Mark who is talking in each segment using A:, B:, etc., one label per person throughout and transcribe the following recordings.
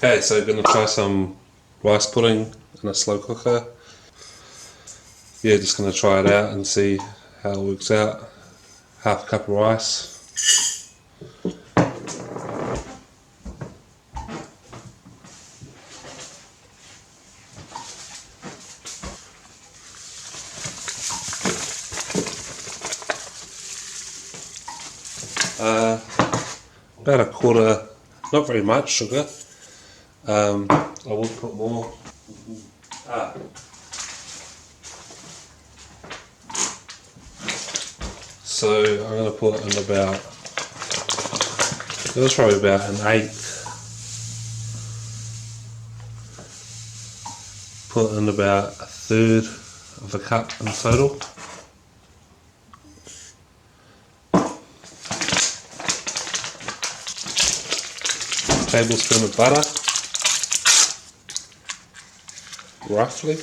A: Okay, so we're going to try some rice pudding in a slow cooker. Yeah, just going to try it out and see how it works out. Half a cup of rice. About a quarter, not very much sugar. I will put more. So I'm going to put in about, it was probably about an eighth. Put in about a third of a cup in total. Tablespoon of butter, roughly.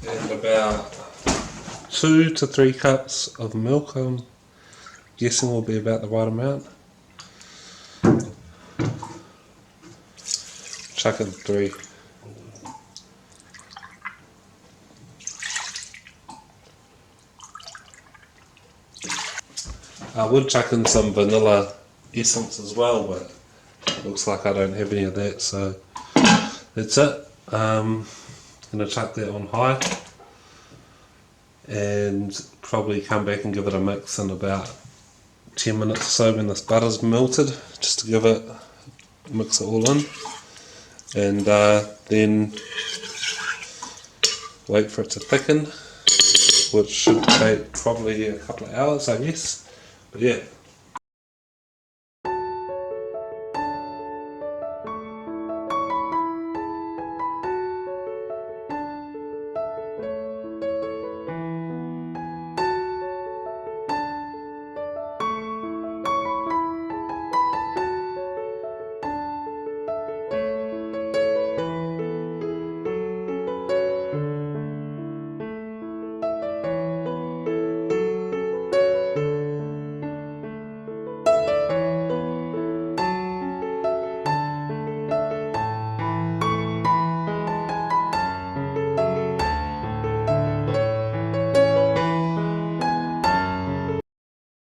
A: And about 2 to 3 cups of milk, I'm guessing will be about the right amount. Chuck in 3. I would chuck in some vanilla essence as well, but it looks like I don't have any of that, so that's it. I'm going to chuck that on high and probably come back and give it a mix in about 10 minutes or so when this butter's melted, just to give it, mix it all in, and then wait for it to thicken, which should take probably a couple of hours, I guess. But yeah,